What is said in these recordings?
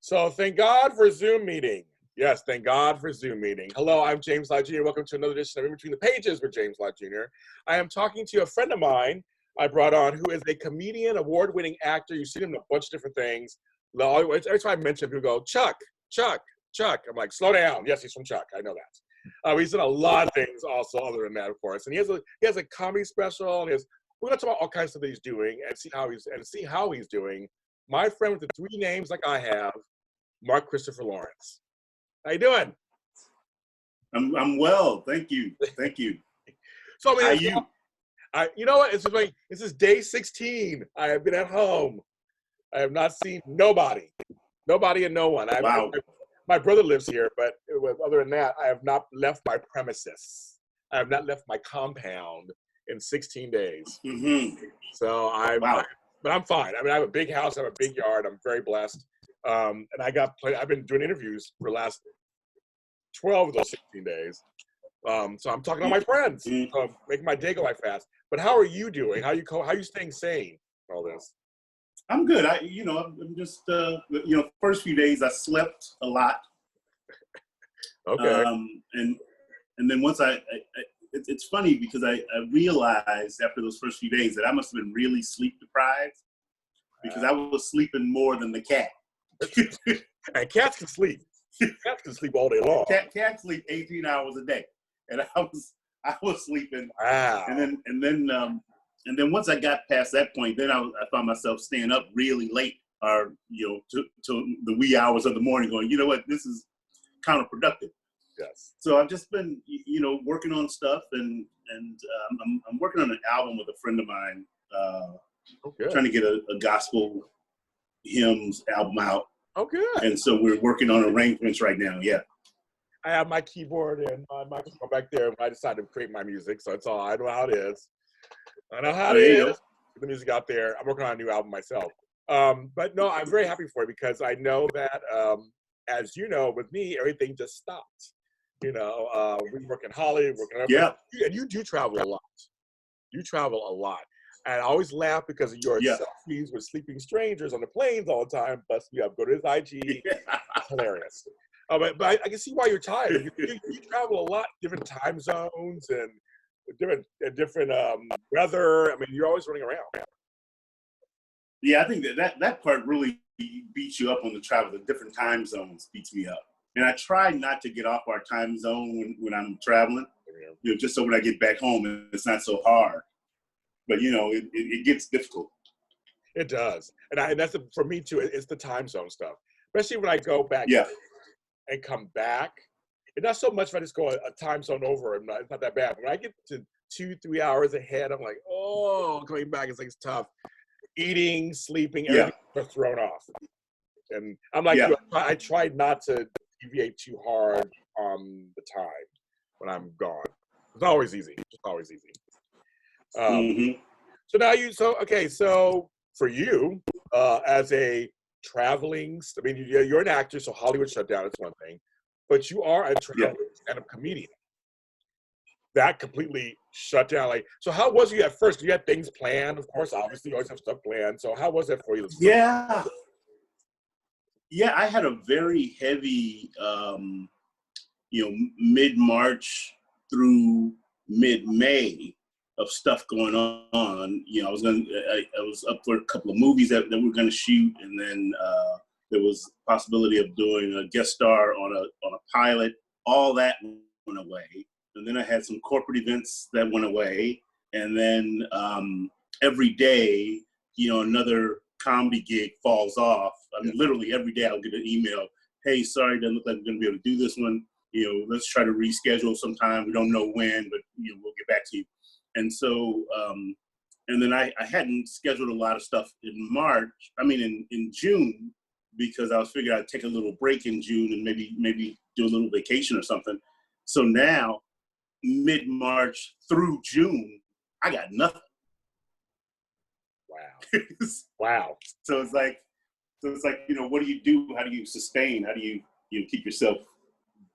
So thank God for Zoom meeting. Yes, thank God for Zoom meeting. Hello, I'm James Lott Jr. Welcome to another edition of In Between the Pages with James Lott Jr. I am talking to a friend of mine I brought on who is a comedian, award-winning actor. You've seen him in a bunch of different things. Every time I mention him, people go, Chuck. I'm like, slow down. Yes, he's from Chuck. I know that. He's done a lot of things also other than that, of course. And he has a comedy special. And we're going to talk about all kinds of stuff that he's doing and see how he's doing. My friend with the three names like I have, Mark Christopher Lawrence. How you doing? I'm well, thank you. So I mean, you know what? This is day 16. I have been at home. I have not seen nobody and no one. Wow. My brother lives here, but other than that, I have not left my premises. I have not left my compound in 16 days. Mm-hmm. So but I'm fine. I mean, I have a big house, I have a big yard. I'm very blessed. And I've been doing interviews for the last 12 of those 16 days. So I'm talking to my friends, so making my day go by fast. But how are you doing? How are you staying sane? All this. I'm good. I'm just first few days I slept a lot. Okay. And then once it's funny because I realized after those first few days that I must have been really sleep deprived because I was sleeping more than the cat. And cats can sleep. Cats can sleep all day long. Cats sleep 18 hours a day, and I was sleeping. Wow. And then once I got past that point, then I found myself staying up really late, or to the wee hours of the morning, going, you know what, this is counterproductive. Yes. So I've just been working on stuff, and I'm working on an album with a friend of mine. Trying to get a gospel hymns album out. Oh, good. And so we're working on arrangements right now. Yeah. I have my keyboard and my microphone back there. I decided to create my music, so it's all. I know how it is. Get the music out there. I'm working on a new album myself. But no, I'm very happy for it because I know that, as you know, with me, everything just stopped. We work in Hollywood, and you do travel a lot. You travel a lot. And I always laugh because of your selfies with sleeping strangers on the planes all the time. But you have to go to his IG. It's hilarious. But I can see why you're tired. You travel a lot, different time zones and different weather. I mean, you're always running around. Yeah, I think that part really beats you up on the travel. The different time zones beats me up. And I try not to get off our time zone when I'm traveling, just so when I get back home, it's not so hard. But it gets difficult. It does, and that's for me too. It's the time zone stuff, especially when I go back and come back. It's not so much if I just go a time zone over. It's not that bad. When I get to 2-3 hours ahead, I'm like, coming back it's tough. Eating, sleeping, everything are thrown off. And I'm like, I try not to deviate too hard on the time when I'm gone. It's always easy. So now so for you, as a traveling, you're an actor, so Hollywood shut down, it's one thing, but you are a traveling stand-up comedian. That completely shut down. So how was you at first? You had things planned, of course, obviously you always have stuff planned. So how was that for you? Yeah, I had a very heavy, mid-March through mid-May of stuff going on. I was up for a couple of movies that we were going to shoot, and then there was possibility of doing a guest star on a pilot. All that went away, and then I had some corporate events that went away, and then every day, another comedy gig falls off. I mean, literally every day I'll get an email. Hey, sorry, doesn't look like we're going to be able to do this one. Let's try to reschedule sometime. We don't know when, but we'll get back to you. And so, and then I hadn't scheduled a lot of stuff in June, because I was figuring I'd take a little break in June and maybe do a little vacation or something. So now, mid-March through June, I got nothing. Wow. Wow. So it's like, what do you do? How do you sustain? How do you keep yourself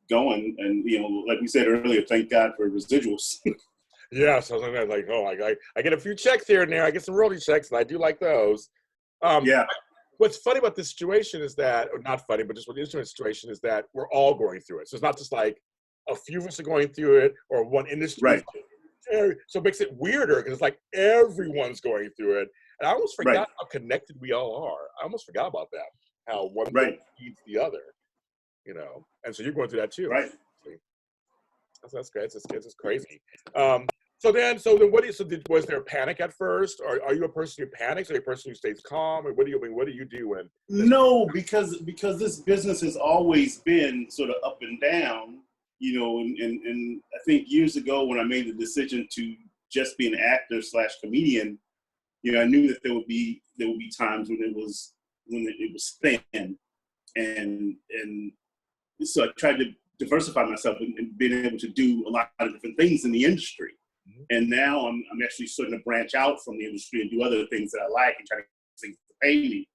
going? And, like we said earlier, thank God for residuals. Yeah, so sometimes I get a few checks here and there. I get some royalty checks, and I do like those. what's funny about this situation is that, or not funny, but just what the interesting situation is that we're all going through it. So it's not just like a few of us are going through it or one industry. Right. So it makes it weirder because it's like everyone's going through it. And I almost forgot Right. how connected we all are. I almost forgot about that, how one Right. thing feeds the other, you know. And so you're going through that too. Right. That's great. It's crazy. So then what do you, was there panic at first? Or are you a person who panics? Or are you a person who stays calm? Or what do you do when? No, because this business has always been sort of up and down, you know, and I think years ago when I made the decision to just be an actor / comedian, you know, I knew that there would be times when it was thin, and so I tried to diversify myself and being able to do a lot of different things in the industry. Mm-hmm. And now I'm actually starting to branch out from the industry and do other things that I like and try to things to pay me.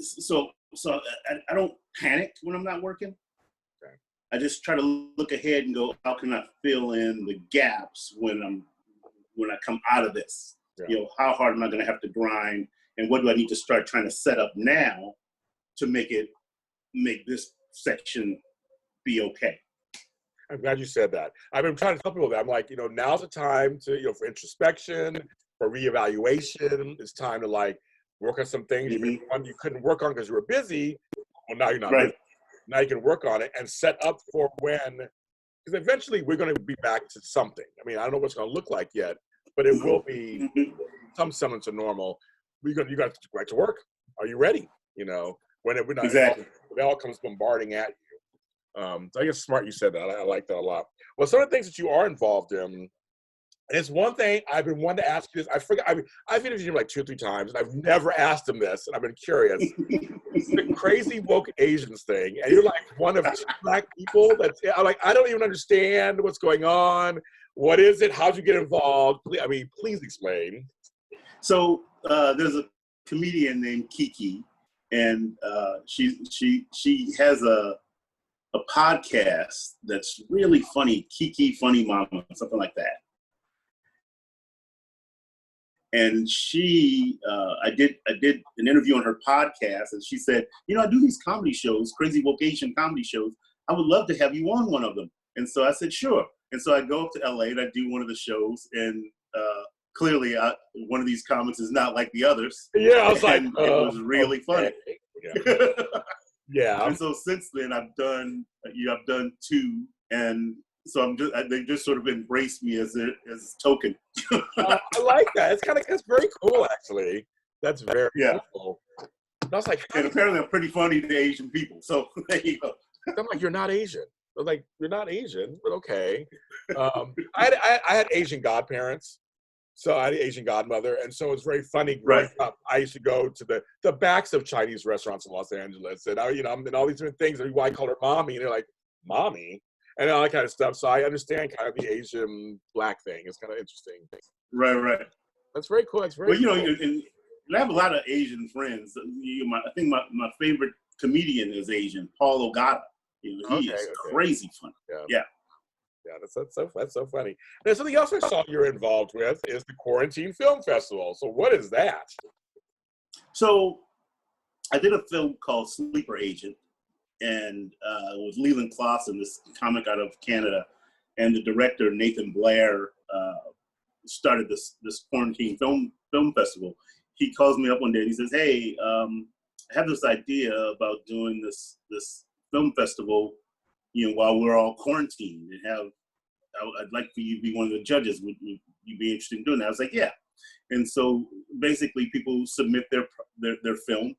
So I don't panic when I'm not working. Okay. I just try to look ahead and go, how can I fill in the gaps when I come out of this? Yeah. You know, how hard am I going to have to grind, and what do I need to start trying to set up now to make this section be okay? I'm glad you said that. I've been trying to tell people that. I'm like, you know, now's the time to, you know, for introspection, for reevaluation. It's time to like work on some things you couldn't work on because you were busy. Well, now you're not busy. Now you can work on it and set up for when, because eventually we're going to be back to something. I mean, I don't know what's going to look like yet, but it will be some semblance of normal. You got to go back to work. Are you ready? You know, when it all comes bombarding at you. So I guess smart you said that. I like that a lot. Well, some of the things that you are involved in, and it's one thing I've been wanting to ask you this. I forgot. I've interviewed him like 2 or 3 times, and I've never asked him this, and I've been curious. The crazy woke Asians thing, and you're like one of 2 Black people. I'm like, I don't even understand what's going on. What is it? How'd you get involved? Please explain. So there's a comedian named Kiki, and she has a podcast that's really funny, Kiki Funny Mama, something like that. And she, I did an interview on her podcast, and she said, you know, I do these comedy shows, crazy vocation comedy shows. I would love to have you on one of them. And so I said, sure. And so I go up to LA and I do one of the shows, and clearly one of these comics is not like the others. Yeah, I was like, it was really funny. Yeah. Yeah. And so since then I've done 2, and so they just sort of embraced me as a token. I like that. It's very cool, actually. That's very cool. And I was like, and apparently I'm pretty funny to Asian people. So there you go. I'm like, you're not Asian. I was like, you're not Asian, but okay. I had Asian godparents. So I had an Asian godmother, and so it's very funny growing up. I used to go to the backs of Chinese restaurants in Los Angeles, and and all these different things. And I call her mommy, and they're like, mommy, and all that kind of stuff. So I understand kind of the Asian Black thing. It's kind of interesting. Right. That's very cool. That's very. Well, cool. And I have a lot of Asian friends. I think my favorite comedian is Asian, Paul Ogata. He is crazy funny. Yeah. Yeah, that's so funny. There's something else I saw you're involved with is the Quarantine Film Festival. So what is that? So I did a film called Sleeper Agent, and it was Leland Clausen, this comic out of Canada, and the director Nathan Blair started this Quarantine Film Festival. He calls me up one day and he says, "Hey, I have this idea about doing this film festival, you know, while we're all quarantined, and I'd like for you to be one of the judges. Would you be interested in doing that?" I was like, yeah. And so basically people submit their film,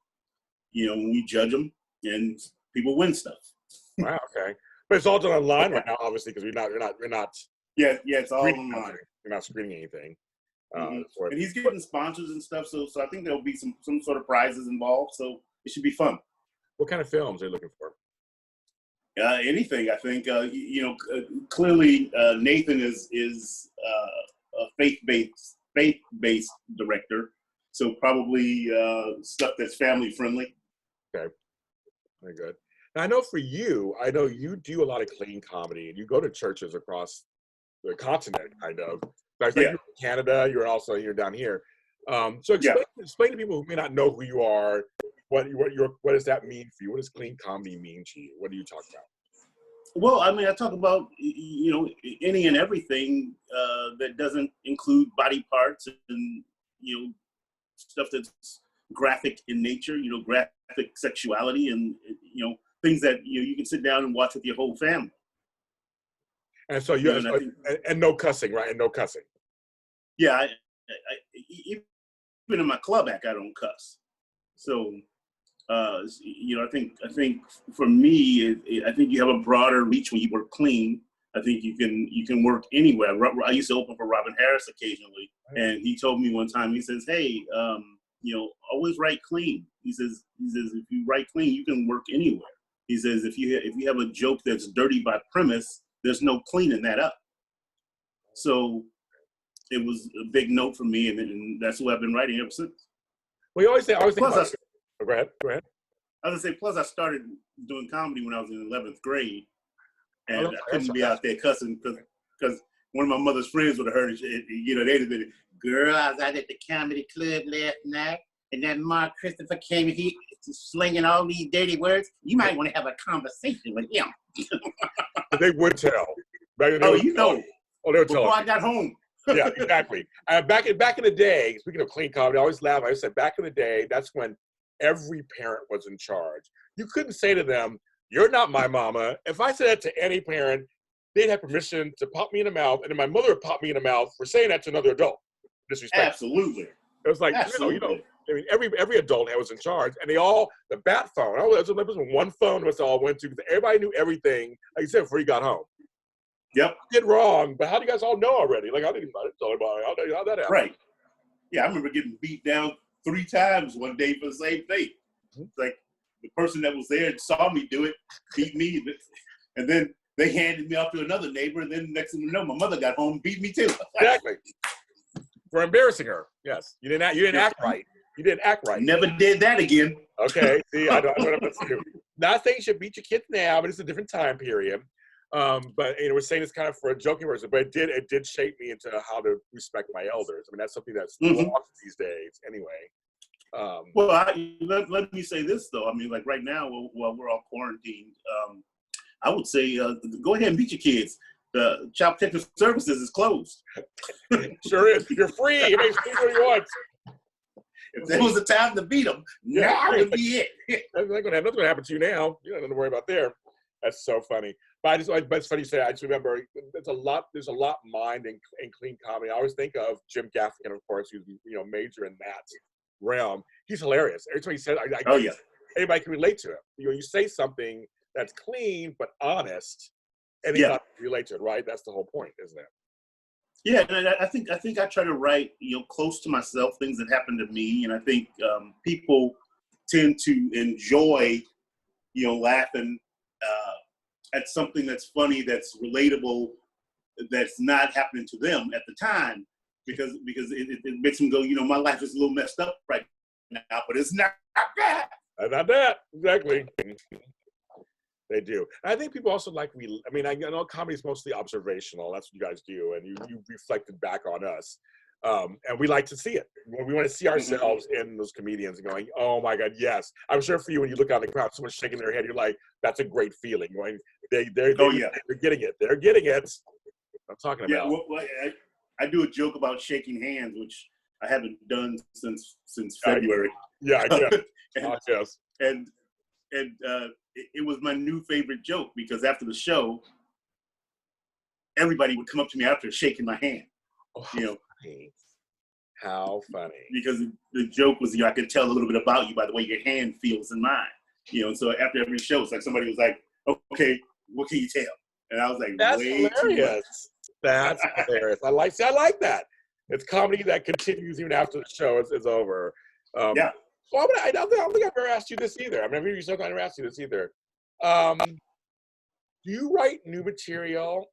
you know, and we judge them, and people win stuff. Wow, okay. But it's all done online right now, obviously, because we're not. Yeah, it's all online. You're not screening anything. And he's getting sponsors and stuff, so I think there'll be some sort of prizes involved, so it should be fun. What kind of films are you looking for? Anything, I think. Clearly Nathan is a faith-based director, so probably stuff that's family friendly. Okay, very good. Now I know for you, you do a lot of clean comedy, and you go to churches across the continent, kind of. Like you're in Canada, you're down here. So explain to people who may not know who you are, what does that mean for you? What does clean comedy mean to you? What do you talk about? Well, I mean, I talk about, any and everything that doesn't include body parts and, stuff that's graphic in nature, graphic sexuality and, things that, you can sit down and watch with your whole family. And so and no cussing, right? And no cussing. Yeah. Even in my club act, I don't cuss. So, I think for me, I think you have a broader reach when you work clean. I think you can work anywhere. I used to open for Robin Harris occasionally, and he told me one time, he says, "Hey, always write clean." He says if you write clean, you can work anywhere. He says if you have a joke that's dirty by premise, there's no cleaning that up. So it was a big note for me, and that's what I've been writing ever since. Well, you always think Plus, about go ahead. I was gonna say, plus I started doing comedy when I was in 11th grade, and I couldn't be out there cussing because one of my mother's friends would have heard it. They'd have been, "Girl, I was out at the comedy club last night, and that Mark Christopher came and he slinging all these dirty words. You might want to have a conversation with him." They would tell. They would tell. Before I got home. Yeah, exactly. Back in the day, speaking of clean comedy, I always laugh. I said back in the day, that's when every parent was in charge. You couldn't say to them, "You're not my mama." If I said that to any parent, they'd have permission to pop me in the mouth, and then my mother would pop me in the mouth for saying that to another adult. Disrespect. Absolutely. It was like, I mean, every adult was in charge, and the bat phone. There was one phone was all went to, because everybody knew everything, like you said, before you got home. Yep. Did wrong, but how do you guys all know already? Like, I didn't tell anybody. How that happened? Right. Yeah, I remember getting beat down 3 times one day for the same thing. It's like the person that was there and saw me do it beat me, and then they handed me off to another neighbor, and then next thing you know, my mother got home and beat me too. Exactly. For embarrassing her. Yes. You didn't act right. You didn't act right. Never did that again. Okay. See, I don't know what to do. Not saying you should beat your kids now, but it's a different time period. But we're saying this kind of for a joking reason, but it did shape me into how to respect my elders. I mean, that's something that's lost these days anyway. Well, let me say this though. I mean, like right now, while we're all quarantined, I would say go ahead and beat your kids. The Child Protective Services is closed. Sure is. You're free. You may do what you want. If there was a time to beat them, now would be it. Nothing's going to happen to you now. You don't have to worry about there. That's so funny. But it's funny you say. I just remember there's a lot mined in clean comedy. I always think of Jim Gaffigan, of course, who's major in that realm. He's hilarious. Every time he said, anybody can relate to him. You say something that's clean but honest, and anybody can relate to it, right? That's the whole point, isn't it? Yeah, and I think I try to write close to myself, things that happen to me, and I think people tend to enjoy laughing at something that's funny, that's relatable, that's not happening to them at the time, because it makes them go, my life is a little messed up right now, but it's not that. Not that, exactly. They do. And I think people also I know comedy is mostly observational. That's what you guys do, and you reflected back on us. And we like to see it. We want to see ourselves in those comedians and going, "Oh my God, yes!" I'm sure for you, when you look out in the crowd, someone's shaking their head, you're like, "That's a great feeling." Going, they're getting it. They're getting it. I'm talking about. Yeah, well, I do a joke about shaking hands, which I haven't done since February. Yeah, I guess. And it was my new favorite joke, because after the show, everybody would come up to me after shaking my hand. Oh, how funny. Because the joke was, I could tell a little bit about you by the way your hand feels in mine. And so after every show, it's like somebody was like, "Okay, what can you tell?" And I was like, "That's hilarious." That's hilarious. I like that. It's comedy that continues even after the show is over. Yeah. Well, I don't think I've ever asked you this either. I mean, maybe I never asked you this either. Do you write new material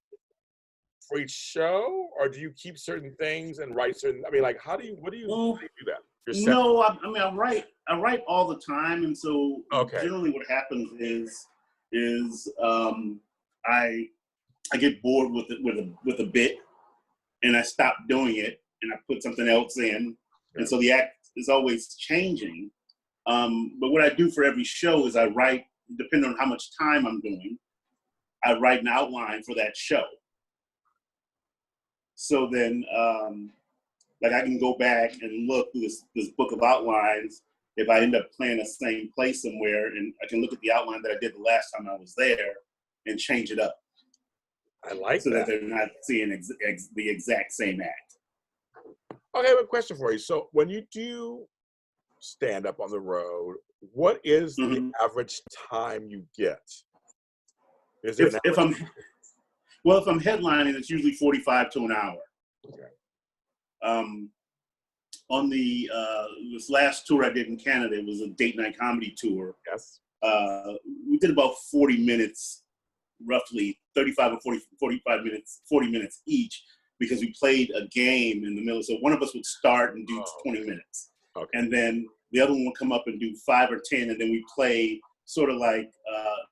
for each show, or do you keep certain things and write certain? I mean, like, how do you do that? No, I write all the time, and so generally what happens is I get bored with a bit, and I stop doing it, and I put something else in, And so the act is always changing. But what I do for every show is I write, depending on how much time I'm doing, I write an outline for that show. So then, like I can go back and look through this book of outlines. If I end up playing the same place somewhere, and I can look at the outline that I did the last time I was there and change it up. I like so that. they're not seeing the exact same act. Okay, I have a question for you. So when you do stand up on the road, what is the average time you get? Is it if I'm headlining, it's usually 45 to an hour. Okay. On the this last tour I did in Canada, it was a date night comedy tour. Yes. We did about 40 minutes, roughly 35 or 45 minutes, 40 minutes each, because we played a game in the middle. So one of us would start and do 20 minutes. Okay. And then the other one would come up and do 5 or 10, and then we play sort of like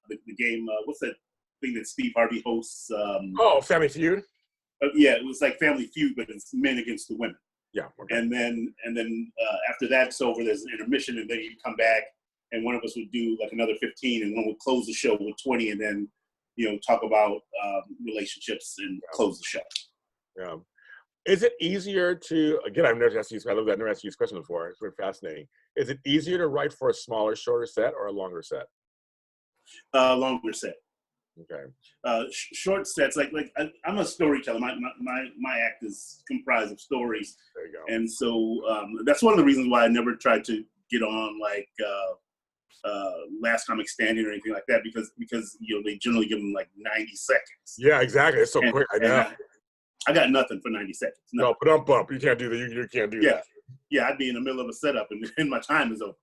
the game, what's that thing that Steve Harvey hosts? Family Feud? Yeah, it was like Family Feud, but it's men against the women. Yeah. Okay. And then after that's over, there's an intermission, and then you come back, and one of us would do like another 15, and one would close the show with 20, and then talk about relationships and close the show. Yeah. Is it easier to, again, I've never asked you this question before. It's very fascinating. Is it easier to write for a smaller, shorter set or a longer set? Longer set. Okay. Short sets, like I'm a storyteller. My act is comprised of stories. There you go. And so that's one of the reasons why I never tried to get on like Last Comic Standing or anything like that, because they generally give them like 90 seconds. Yeah, exactly. It's so quick. I know. I got nothing for 90 seconds. No, but bump. You can't do that. You can't do that. Yeah, I'd be in the middle of a setup and my time is over.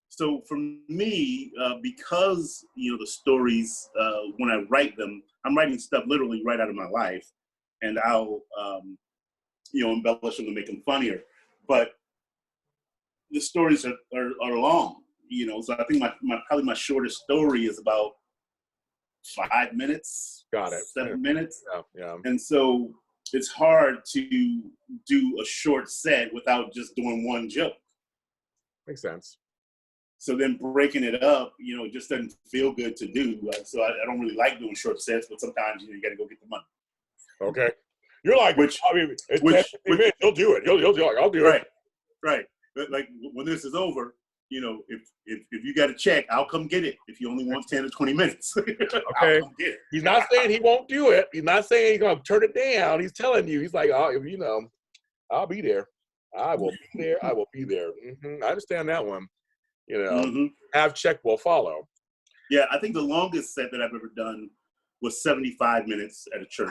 So for me, because the stories, when I write them, I'm writing stuff literally right out of my life, and I'll embellish them to make them funnier. But the stories are long, So I think probably my shortest story is about 5 minutes. Got it. 7 minutes. Yeah. And so it's hard to do a short set without just doing one joke. Makes sense. So then breaking it up, it just doesn't feel good to do. So I don't really like doing short sets, but sometimes you got to go get the money. Okay. You're like, you'll do it. You'll do it. I'll do it. Right. But like when this is over, if you got a check, I'll come get it. If you only want 10 or 20 minutes. Okay. I'll come get it. He's not saying he won't do it. He's not saying he's going to turn it down. He's telling you, he's like, I'll be there. I will be there. I will be there. I understand that one. Have check will follow. Yeah, I think the longest set that I've ever done was 75 minutes at a church.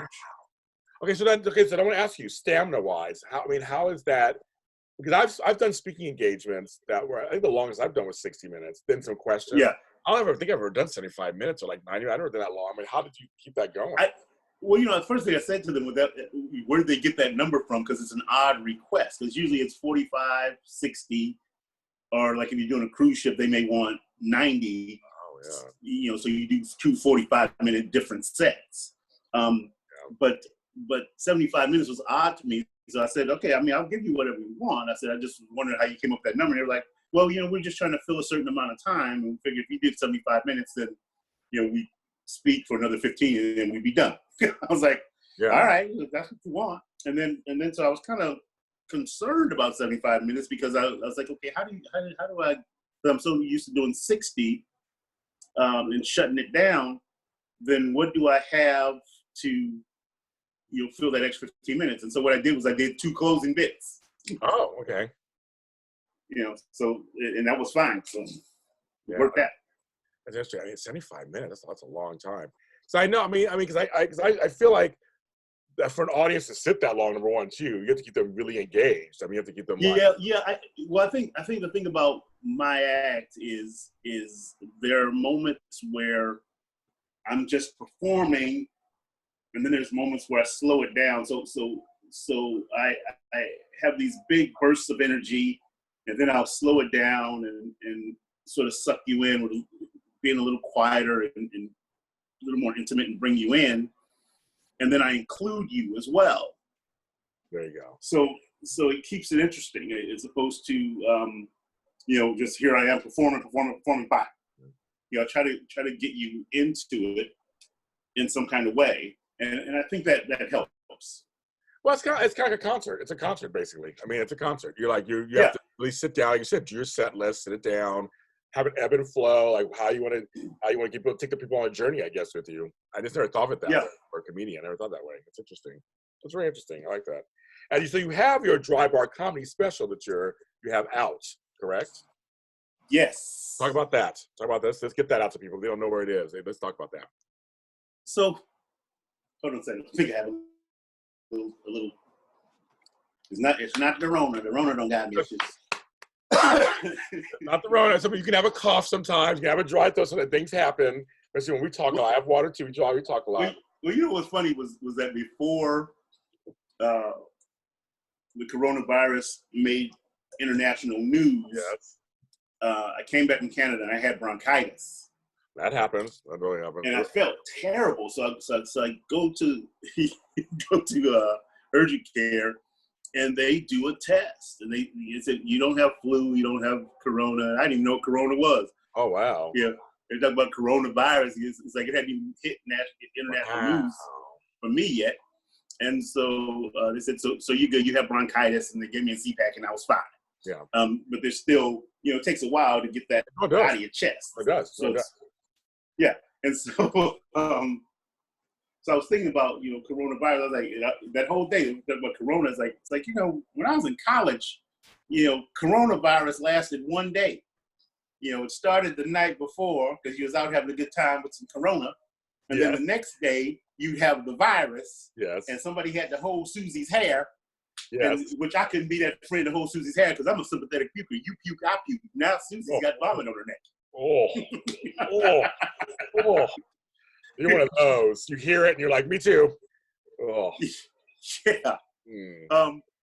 Okay, so I want to ask you, stamina-wise, how is that? Because I've done speaking engagements that were, I think the longest I've done was 60 minutes. Then some questions. Yeah. I don't ever think I've ever done 75 minutes or like 90. I've never done that long. How did you keep that going? The first thing I said to them was where did they get that number from? Because it's an odd request. Because usually it's 45, 60. Or like if you're doing a cruise ship, they may want 90. Oh, yeah. So you do 2 45-minute different sets. But 75 minutes was odd to me. So I said, okay, I'll give you whatever you want. I said, I just wondered how you came up with that number. And they were like, well, we're just trying to fill a certain amount of time. And we figured if you did 75 minutes, then, we speak for another 15 and then we'd be done. I was like, all right, that's what you want. And then so I was kind of concerned about 75 minutes because I was like, okay, how do I, I'm so used to doing 60 and shutting it down, then what do I have to fill that extra 15 minutes? And so what I did was I did 2 closing bits. Oh, okay. So, and that was fine. So it worked out. That's interesting. 75 minutes, that's a long time. So I know, because I feel like that for an audience to sit that long, number one, too, you have to keep them really engaged. You have to keep them. I think the thing about my act is there are moments where I'm just performing, and then there's moments where I slow it down. So I have these big bursts of energy, and then I'll slow it down and sort of suck you in with being a little quieter and a little more intimate and bring you in. And then I include you as well. There you go. So so it keeps it interesting as opposed to, you know, just here I am performing, bye. You know, try to get you into it in some kind of way, and I think that helps. Well, it's kind of like a concert. It's a concert, basically. I mean, it's a concert. You're like, you Yeah. have to really sit down. You said, do your set list, sit it down, have an ebb and flow, like how you want to take the people on a journey, I guess, with you. I just never thought of it that way for a comedian. I never thought that way. It's interesting. It's very interesting. I like that. And so you have your dry bar comedy special that you have out, correct? Yes. Talk about that. Talk about this. Let's get that out to people. They don't know where it is. Let's talk about that. So, hold on a second. I think I have a little. It's not the Rona. The Rona don't got me. It's just not the Rona. So you can have a cough sometimes. You can have a dry throat. So that things happen. Especially when we talk a lot. I have water too. We talk a lot. Well, you know what's funny was that before the coronavirus made international news. Yes. I came back from Canada and I had bronchitis. That happens. That really happens. And I felt terrible. So I go to urgent care, and they do a test. And they said, you don't have flu, you don't have corona. I didn't even know what corona was. Oh, wow. Yeah. They talk about coronavirus. It's like it hadn't even hit international news for me yet. And so they said, so you good, you have bronchitis, and they gave me a CPAC, and I was fine. Yeah. But there's still, you know, it takes a while to get that out of your chest. It does. So yeah. And so so I was thinking about, you know, coronavirus. I was like, that whole day about corona is like, it's like, you know, when I was in college, you know, coronavirus lasted one day. You know, it started the night before because you was out having a good time with some corona. And then the next day you have the virus. Yes. And somebody had to hold Susie's hair. Yes. Which I couldn't be that friend to hold Susie's hair because I'm a sympathetic puker. You puke, I puke. Now Susie's got vomit on her neck. Oh. You're one of those. You hear it and you're like, me too. Oh. Yeah.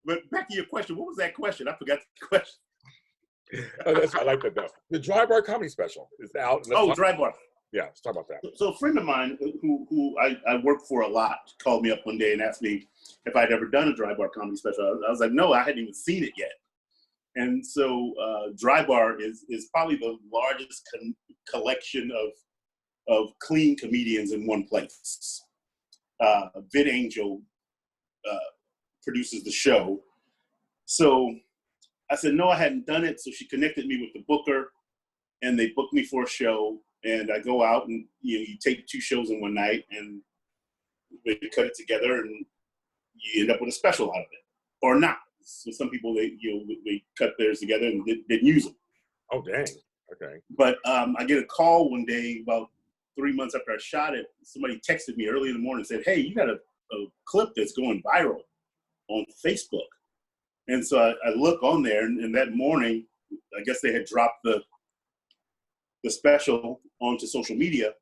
But back to your question. What was that question? I forgot the question. I like that though. The Dry Bar Comedy Special is out. Dry Bar. Yeah, let's talk about that. So a friend of mine who I work for a lot called me up one day and asked me if I'd ever done a Dry Bar Comedy Special. I was like, no, I hadn't even seen it yet. And so Dry Bar is probably the largest collection of clean comedians in one place. Vid Angel produces the show. So I said, no, I hadn't done it. So she connected me with the booker, and they booked me for a show. And I go out, and you take 2 shows in one night, and they cut it together, and you end up with a special out of it, or not. So some people they cut theirs together and didn't use them. Oh dang! Okay. But I get a call one day about 3 months after I shot it. Somebody texted me early in the morning and said, "Hey, you got a clip that's going viral on Facebook." And so I look on there, and that morning, I guess they had dropped the special onto social media,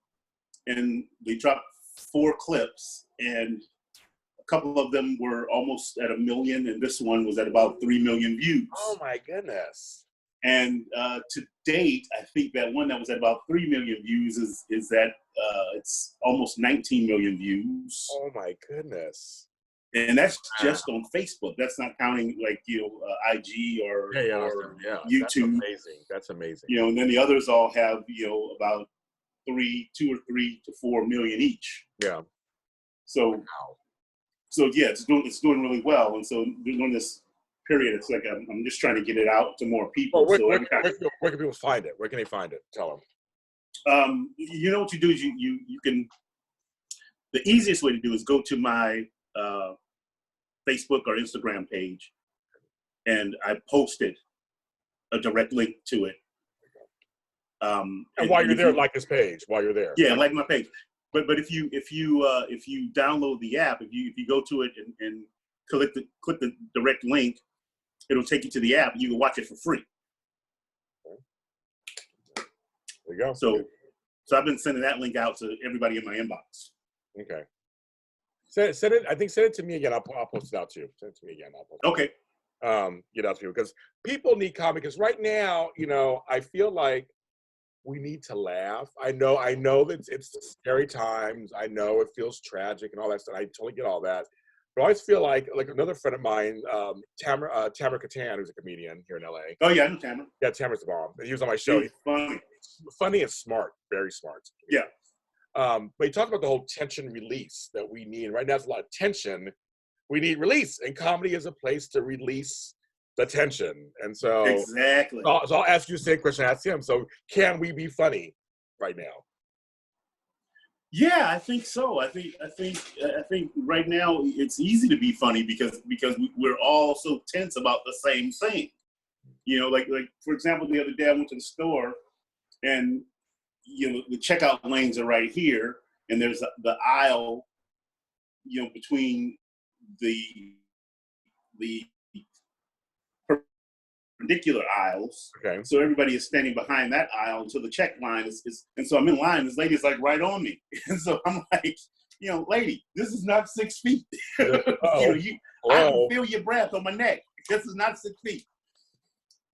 and they dropped 4 clips, and a couple of them were almost at 1 million, and this one was at about 3 million views. Oh my goodness. And to date, I think that one that was at about 3 million views is that it's almost 19 million views. Oh my goodness. And that's just on Facebook. That's not counting like IG or YouTube. That's amazing. And then the others all have about 2 or 3 to 4 million each. Yeah. So yeah, it's doing really well. And so during this period, it's like I'm just trying to get it out to more people. Well, where can people find it? Where can they find it? Tell them. You know what you do is you can. The easiest way to do is go to my Facebook or Instagram page, and I posted a direct link to it. And while you're there, like this page. While you're there, yeah, like my page. But if you download the app, if you go to it and click the direct link, it'll take you to the app. You can watch it for free. There you go. So I've been sending that link out to everybody in my inbox. Okay. Send it. I think send it to me again. I'll post it out to you. Send it to me again. I'll post it. Okay. Get out to people because people need comedy. Because right now, I feel like we need to laugh. I know that it's scary times. I know it feels tragic and all that stuff. I totally get all that. But I always feel like another friend of mine, Tamara Katan, who's a comedian here in LA. Oh yeah, I know Tamara. Yeah, Tamara's the bomb. He was on my show. He's Funny and smart, very smart. Yeah. But he talked about the whole tension release that we need. Right now, there's a lot of tension. We need release, and comedy is a place to release the tension. And so, exactly. So I'll ask you the same question I asked him. So, can we be funny right now? Yeah, I think so. I think right now it's easy to be funny because we're all so tense about the same thing. You know, like for example, the other day I went to the store, and you know the checkout lanes are right here, and there's the aisle, you know, between the perpendicular aisles. Okay. So everybody is standing behind that aisle until the check line is and so I'm in line. This lady is like right on me, and so I'm like, you know, lady, this is not 6 feet. You know, I can feel your breath on my neck. This is not 6 feet.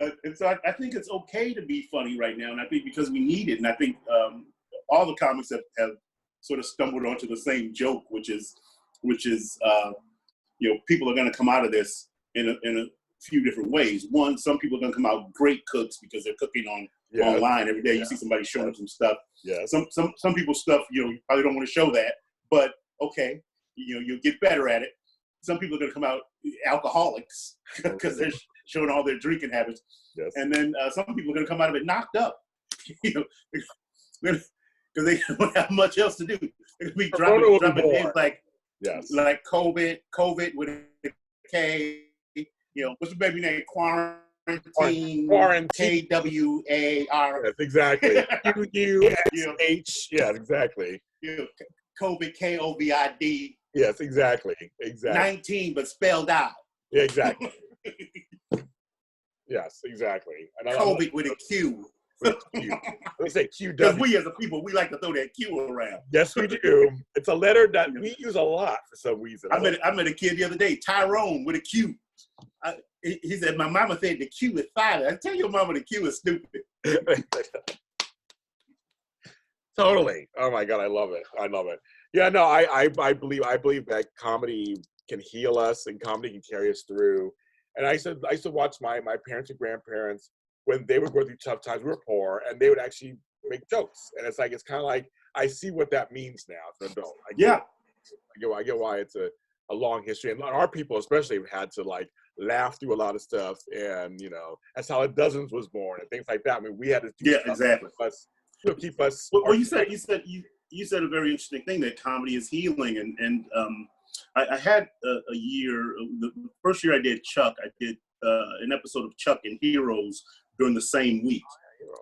And so I think it's okay to be funny right now, and I think because we need it, and I think all the comics have sort of stumbled onto the same joke, which is you know, people are going to come out of this in a few different ways. One, some people are going to come out great cooks because they're cooking online every day. You see somebody showing them some stuff. Yeah. Some people's stuff, you know, you probably don't want to show that, but okay, you know, you'll get better at it. Some people are going to come out alcoholics because they're showing all their drinking habits. Yes. And then some people are going to come out of it knocked up, you know, because they don't have much else to do. They're going to be dropping names like, yes, like COVID with a K, you know, what's the baby name? Quarantine. KWAR. Yes, exactly. QUSH. Yeah, exactly. You know, COVID, COVID. Yes, exactly. 19, but spelled out. Yeah, exactly. Yes, exactly. And COVID with a Q. Let's say QW. Because we as a people, we like to throw that Q around. Yes, we do. It's a letter that we use a lot for some reason. I met a kid the other day, Tyrone, with a Q. He said, my mama said the Q is silent. I tell your mama the Q is stupid. Totally. Oh my God, I love it. I love it. Yeah, no, I believe that comedy can heal us and comedy can carry us through. And I used to watch my parents and grandparents when they would go through tough times. We were poor, and they would actually make jokes. And it's kind of like I see what that means now as an adult. I get why it's a long history, and our people especially have had to like laugh through a lot of stuff, and you know that's how Dozens was born and things like that. I mean, we had to do exactly. Keep us. Well, you said a very interesting thing, that comedy is healing, and I had a year. The first year I did Chuck, I did an episode of Chuck and Heroes during the same week.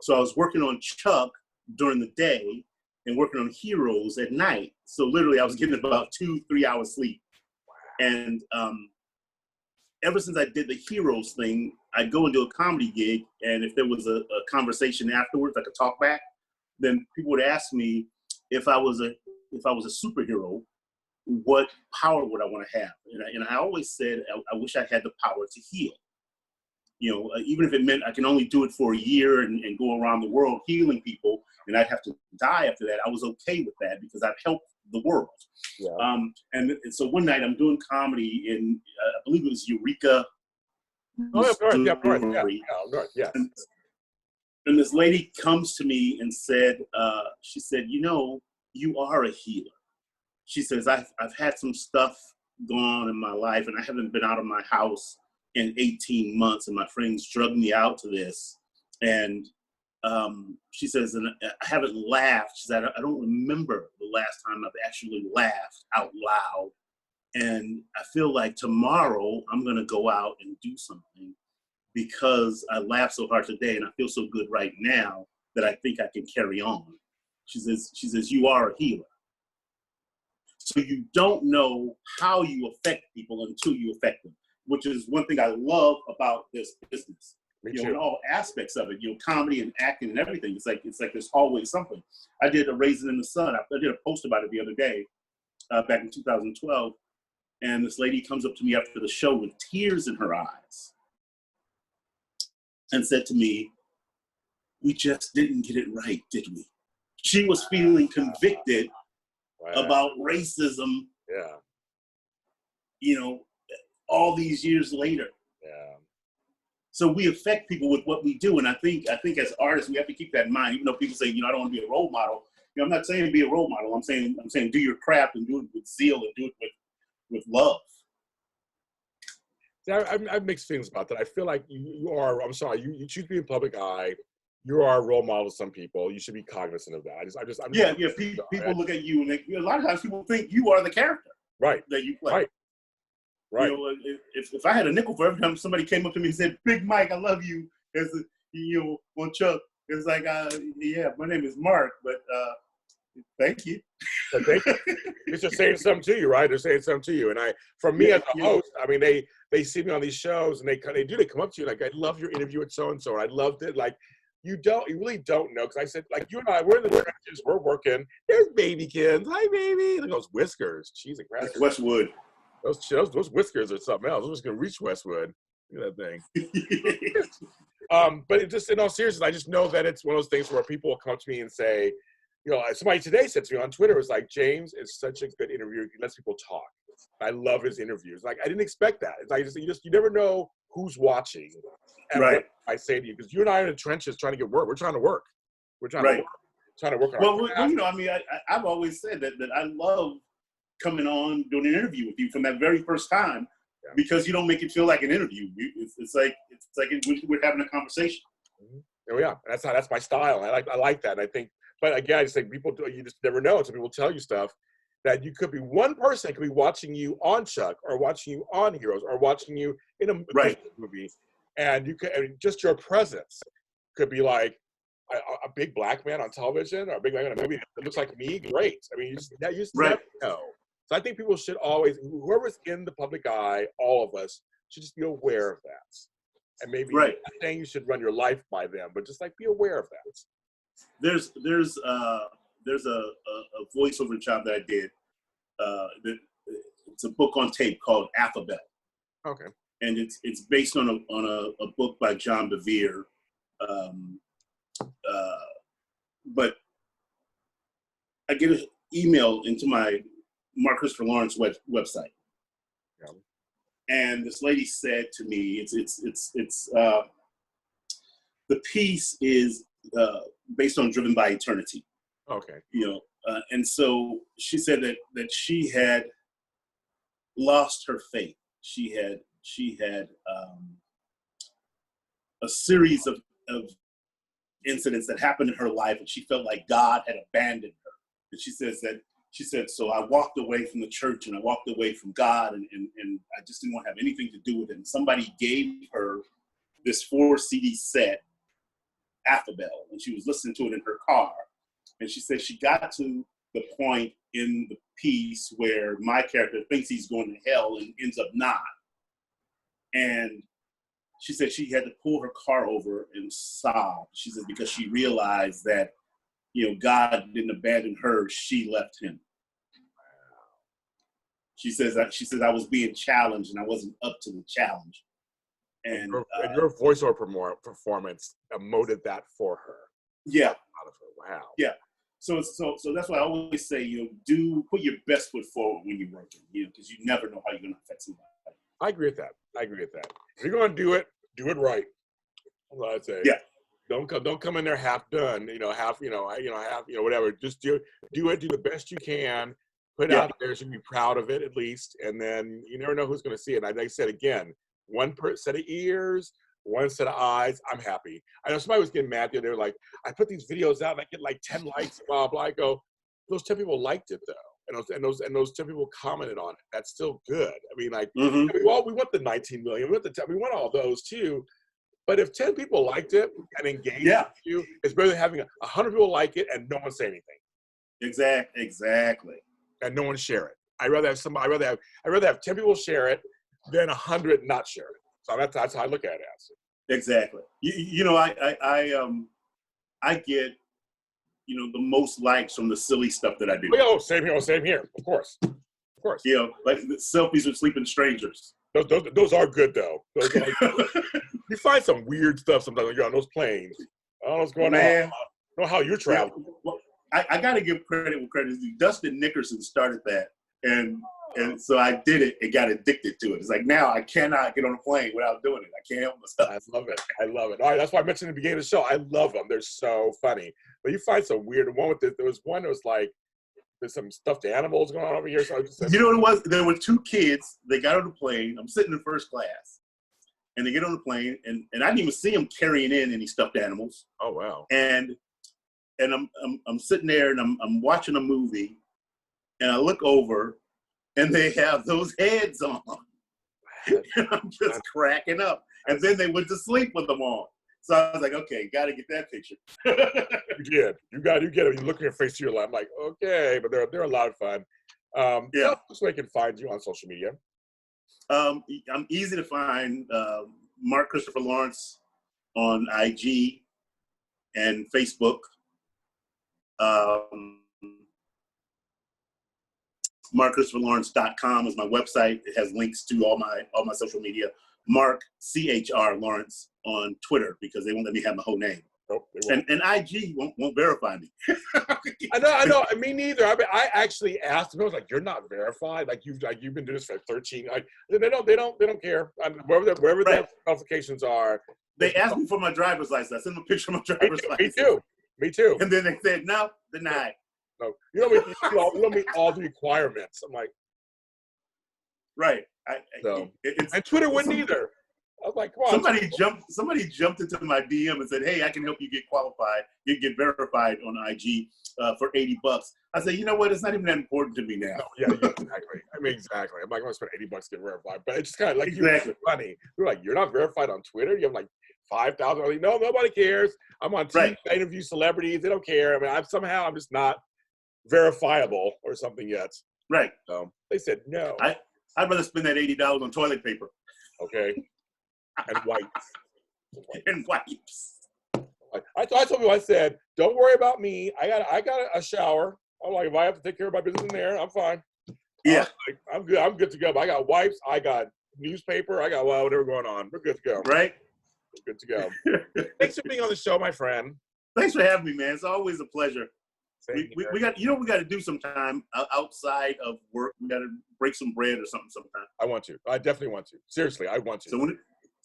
So I was working on Chuck during the day and working on Heroes at night. So literally I was getting about 2-3 hours sleep. And ever since I did the Heroes thing, I'd go and do a comedy gig, and if there was a conversation afterwards, like a talk back, then people would ask me if I was a superhero, what power would I want to have? And I always said I wish I had the power to heal. You know, even if it meant I can only do it for a year and go around the world healing people, and I'd have to die after that, I was okay with that because I've helped the world. Yeah. And so one night I'm doing comedy in, I believe it was Eureka. North, yeah. And this lady comes to me and said, she said, you know, you are a healer. She says, I've had some stuff going on in my life, and I haven't been out of my house in 18 months, and my friends drugged me out to this. And she says, and I haven't laughed. She said, I don't remember the last time I've actually laughed out loud. And I feel like tomorrow I'm going to go out and do something because I laughed so hard today and I feel so good right now that I think I can carry on. She says, you are a healer. So you don't know how you affect people until you affect them, which is one thing I love about this business. In all aspects of it, comedy and acting and everything. It's like there's always something. I did a Raisin in the Sun. I did a post about it the other day, back in 2012. And this lady comes up to me after the show with tears in her eyes and said to me, we just didn't get it right, did we? She was feeling convicted about racism you know, all these years later. Yeah. So we affect people with what we do, and I think as artists we have to keep that in mind. Even though people say, you know, I don't want to be a role model. You know, I'm not saying be a role model. I'm saying do your craft and do it with zeal and do it with love. Yeah, I have mixed feelings about that. I feel like you are. I'm sorry. You choose to be in public eye. You are a role model to some people. You should be cognizant of that. People look at you, and a lot of times people think you are the character, right, that you play. Right. You know, if I had a nickel for every time somebody came up to me and said, "Big Mike, I love you," on Chuck, it's like, yeah, my name is Mark, but thank you. It's just saying something to you, right? They're saying something to you. And for me as a host, I mean, they see me on these shows and they come up to you like, I love your interview with so-and-so. And I loved it. Like, you really don't know. Cause I said, like, you and I, we're in the trenches, we're working. There's baby kids. Hi, baby. Look at those whiskers. Cheese and crackers. Westwood. Those whiskers are something else. I'm just going to reach Westwood. Look at that thing. But it just, in all seriousness, I just know that it's one of those things where people will come to me and say, you know, somebody today said to me on Twitter, was like, James is such a good interviewer. He lets people talk. I love his interviews. Like, I didn't expect that. It's like, you never know who's watching and what I say to you. Because you and I are in the trenches trying to get work. We're trying to work. We're trying to work on well, you know, I mean, I've always said that I love coming on doing an interview with you from that very first time, because you don't make it feel like an interview. It's like we're having a conversation. Oh yeah, that's my style. I like that. And I think, but again, I just think you just never know. So people tell you stuff that you could be, one person could be watching you on Chuck or watching you on Heroes or watching you in a movie, and just your presence could be like a big black man on television or a big black man in a movie that looks like me. Great. I mean, you just never know. So I think people should always, whoever's in the public eye, all of us should just be aware of that. And maybe not saying you should run your life by them, but just like be aware of that. There's a voiceover job that I did. It's a book on tape called Alphabet. Okay. And it's based on a book by John Bevere. But I get an email into my Mark Christopher Lawrence website. Yeah. And this lady said to me, the piece is based on Driven by Eternity. Okay. You know, and so she said that she had lost her faith. She had a series of incidents that happened in her life, and she felt like God had abandoned her. And she said, so I walked away from the church and I walked away from God, and I just didn't want to have anything to do with it. And somebody gave her this 4 CD set, Alphabet, and she was listening to it in her car. And she said she got to the point in the piece where my character thinks he's going to hell and ends up not. And she said she had to pull her car over and sob. She said because she realized that, you know, God didn't abandon her, she left him. She says I was being challenged and I wasn't up to the challenge. And your voiceover performance emoted that for her. Yeah. Out of her. Wow. Yeah. So that's why I always say, you know, put your best foot forward when you're working, you know, because you never know how you're going to affect somebody. I agree with that. If you're going to do it right. That's what I'd say. Yeah. Don't come in there half done, half, whatever. Just do it. Do the best you can. Put it out there. You should be proud of it at least. And then you never know who's going to see it. And like I said, again, one set of ears, one set of eyes. I'm happy. I know somebody was getting mad the other day. They were like, I put these videos out and I get like 10 likes, blah, blah. I go, those 10 people liked it though. And those 10 people commented on it. That's still good. I mean, like, we want the 19 million. We want all those too. But if 10 people liked it and engaged with you, it's better than having 100 people like it and no one say anything. Exactly. And no one share it. I'd rather have 10 people share it than 100 not share it. So that's how I look at it as. Exactly. You know, I get, you know, the most likes from the silly stuff that I do. Oh, same here. Of course. You know, like the selfies with sleeping strangers. Those are good though. You find some weird stuff sometimes when you're on those planes. I don't know what's going on. I don't know how you're traveling. Well, I got to give credit where credit is due. Dustin Nickerson started that, and And so I did it and got addicted to it. It's like now I cannot get on a plane without doing it. I can't help myself. I love it. I love it. All right, that's why I mentioned in the beginning of the show. I love them. They're so funny. But you find some weird one with this. There was one that was like there's some stuffed animals going on over here. So I just said, you know what it was? There were two kids. They got on the plane. I'm sitting in first class, and they get on the plane, and I didn't even see them carrying in any stuffed animals. Oh wow! And I'm sitting there and I'm watching a movie, and I look over, and they have those heads on, and I'm just cracking up. And then they went to sleep with them on. So I was like, okay, got to get that picture. You did. You get it. You look at your face to your left. I'm like, okay, but they're a lot of fun. Yeah. So they can find you on social media. I'm easy to find. Mark Christopher Lawrence on IG and Facebook. MarkChristopherLawrence.com is my website. It has links to all my social media. Mark CHR Lawrence on Twitter because they won't let me have my whole name. Nope, and IG won't verify me. I know. Me neither. I mean, I actually asked them. I was like, "You're not verified. Like you've been doing this for 13." Like they don't care. Wherever right. their qualifications are. They asked me for my driver's license. I sent them a picture of my driver's license. Me too. And then they said, "No, denied." No, you don't meet all the requirements. I'm like, right. And Twitter wouldn't either. I was like, come on. Somebody jumped into my DM and said, "Hey, I can help you get qualified. You get verified on IG for $80." I said, you know what? It's not even that important to me now. No, yeah, exactly. I mean, exactly. I'm not going to spend $80 to get verified, but it's just kind of like exactly. Funny. You're like, you're not verified on Twitter. You have like 5,000. Like, no, nobody cares. I'm on TV. Right. I interview celebrities. They don't care. I mean, I'm just not verifiable or something yet. Right. So they said no. I'd rather spend that $80 on toilet paper. Okay. And wipes. And wipes. I told people, I said, don't worry about me. I got a shower. I'm like, if I have to take care of my business in there, I'm fine. Yeah. I'm good. I'm good to go. But I got wipes. I got newspaper. I got whatever going on. We're good to go. Right. We're good to go. Thanks for being on the show, my friend. Thanks for having me, man. It's always a pleasure. We got to do sometime outside of work. We got to break some bread or something sometime. I want to. I definitely want to. Seriously, I want to. So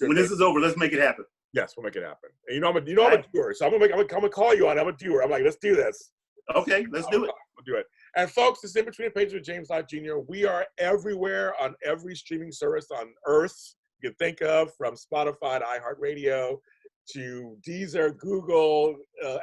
when this is over, let's make it happen. Yes, we'll make it happen. And I'm a doer, so I'm gonna call you on it. I'm a doer. I'm like, let's do this. Okay, let's do it. We'll do it. And folks, it's In Between the Pages with James Lott Jr. We are everywhere on every streaming service on earth you can think of, from Spotify to iHeartRadio to Deezer, Google,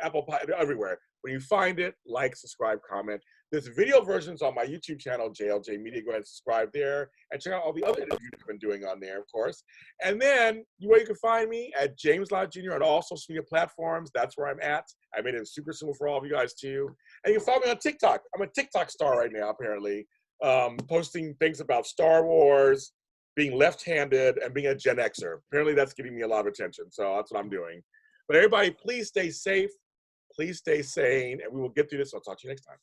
Apple Pie, everywhere. When you find it, like, subscribe, comment. There's video versions on my YouTube channel, JLJ Media. Go ahead and subscribe there and check out all the other interviews I've been doing on there, of course. And then you can find me at James Lott Jr. on all social media platforms. That's where I'm at. I made it super simple for all of you guys too. And you can follow me on TikTok. I'm a TikTok star right now, apparently, posting things about Star Wars, being left-handed, and being a Gen Xer. Apparently that's getting me a lot of attention. So that's what I'm doing. But everybody, please stay safe. Please stay sane, and we will get through this. I'll talk to you next time.